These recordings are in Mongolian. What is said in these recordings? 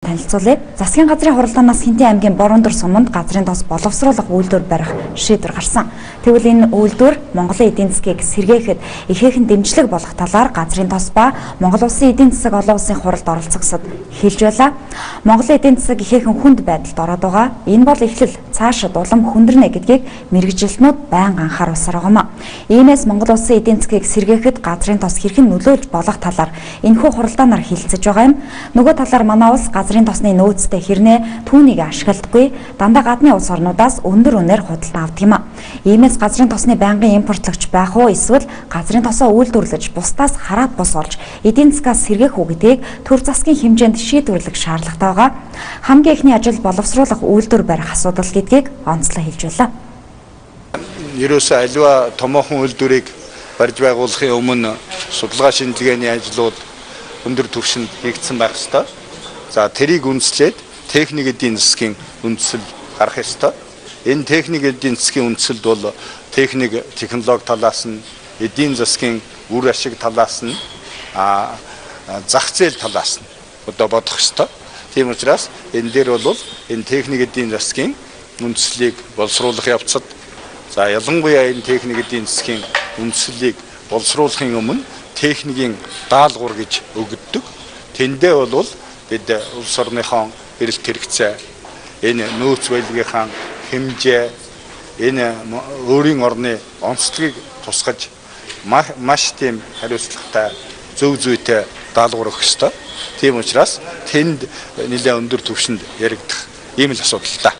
танилцуулъя. Засгийн газрын хуралдаанаас Хинтэн аймгийн Бороондор суманд газрын тос боловсруулах үйлдвэр барих шийдвэр гарсан. Тэгвэл энэ үйлдвэр Монголын эдийн засгийг сэргээхэд ихээхэн дэмжлэг болох талаар газрын тос ба Монгол улсын эдийн засаг олон улсын хуралд оролцогсод хэлж байлаа. Монголын эдийн засаг ихээхэн хүнд байдалд ороод байгаа. Энэ бол эхлэл цаашид улам хүндэрнэ гэдгийг мэргэжилтнүүд байнга анхааруулсаар байгаамаа. Иймээс Монгол улсын эдийн засгийг сэргээхэд газрын тос хэрхэн нөлөөлж болох талаар энэхүү хуралдаанаар хэлэлцэж байгаа юм. Нөгөө талаар манай улс газрын тосны нөөцтэй хэрнээ түүнийг ашигладаггүй, дандаа гадны улс орнуудаас өндөр үнээр худалдан авдаг юм а. Иймээс газрын тосны байнгын импортлогч байх уу эсвэл газрын тосоо үйлдвэрлэж бусдаас хараад бос олж эдийн засгаас сэргээх үү гэдгийг төр засгийн хэмжээнд шийдвэрлэх шаардлагатай байгаа. Хамгийн ихний ажил боловсруулах үйлдвэр барих асуудал гэдгийг онцлог хэлж байлаа. Ерөөсөө аливаа томоохон үйлдвэрийг барьж байгуулахын өмнө судалгаа шинжилгээний ажлууд өндөр түвшинд хийгдсэн байх ёстой. За тэрийг үндэслээд техник эдийн засгийн үндэслэл гарах ёстой. Энэ техник эдийн засгийн үндэслэлд бол техник технологи талаас нь, эдийн засгийн үр ашиг талаас нь, зах зээл талаас нь одоо бодох ёстой. Тийм учраас энэ дээр бол энэ техник эдийн засгийн үндэслэлийг боловсруулах явцад за ялангуяа энэ техник эдийн засгийн үндэслэлийг боловсруулахын өмнө техникийн даалгавар гэж өгдөг. Тэндээ бол бид улс орныхон эрэлт хэрэгцээ, энэ нөөц байлгынхаа хэмжээ, энэ өөрийн орны онцлогийг тусгаж маш тийм хариуцлагатай, зөв зүйтэй даалгавар өгөх ёстой. Тийм учраас тэнд нэлээд өндөр түвшинд яригдах ийм л асуудал та.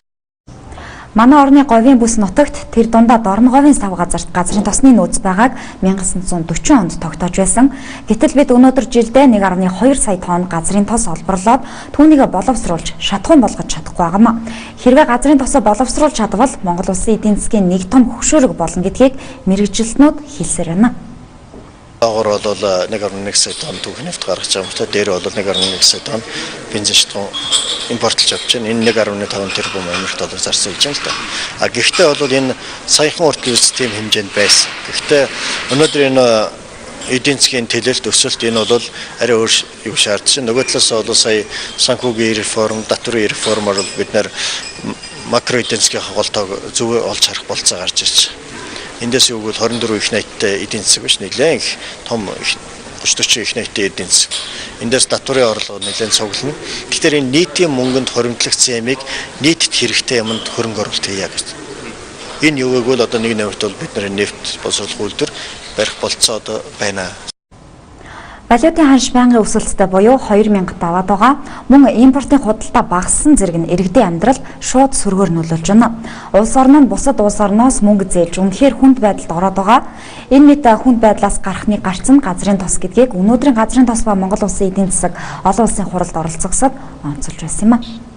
Манай орны говийн бүс нутагт тэр дундаа Дорн говийн сав газарт газрын тосны нөөц байгааг 1940 онд тогтоож байсан. Гэтэл бид өнөөдөр жилдээ 1.2 сая тонн газрын тос олборлоод түүнийг боловсруулж шатхуун болгож чадахгүй байгаамаа. Хэрвээ газрын тосоо боловсруулж чадвал Монгол улсын эдийн засгийн нэг том хөшөөрөг болно гэдгийг мэргэжилтнүүд хэлсээр байна. Агуур бол 1.1 сая тонн түүх нефт гаргаж байгаа мөртөө дээр бол 1.1 сая тонн бензин шатхуун импортлж авч байна. Энэ 1.5 тэрбум $1 зарсан гэж байна л да. Гэхдээ бол энэ саяхан хүртэл үс тийм хэмжээнд байсан. Гэхдээ өнөөдөр энэ эдийн засгийн төлөлт өсөлт энэ бол арай өөр юу шаардсан. Нөгөө талаас бол сая санхүүгийн реформ, татварын реформоор бид нэр макро эдийн засгийн хавалтаг зөв олж харах болцоо гарч ирж байна. Эндээс юу гэвэл 24 их найттай эдийн засаг биш, нэлээд том 30-40 их найттай эдийн засаг. Эндээс татварын орлого нэлээд цуглана. Тэгэхээр энэ нийтийн мөнгөнд хоримтлагдсан ямиг нийтэд хэрэгтэй юмд хөрөнгө оруулалт хийя гэж. Энэ юу гэвэл одоо нэг нэмэрт бол бид нэр нефт боловсруулах үйлдвэр барих болцоо одоо байна. Валютын ханш байнгын өсөлттэй буюу 2000 даваад байгаа. Мөн импортын худалдаа багассан зэрэг нь иргэдийн амьдрал шууд сөргөөр нөлөөлж байна. Улс орн нь бусад улс орноос мөнгө зээлж үнэхээр хүнд байдалд ороод байгаа. Энэ мэт хүнд байдлаас гарахны гарц нь газрын тос гэдгийг өнөөдрийн газрын тос ба Монгол улсын эдийн засаг олон улсын хуралд оролцогсод онцолж байсан юм а.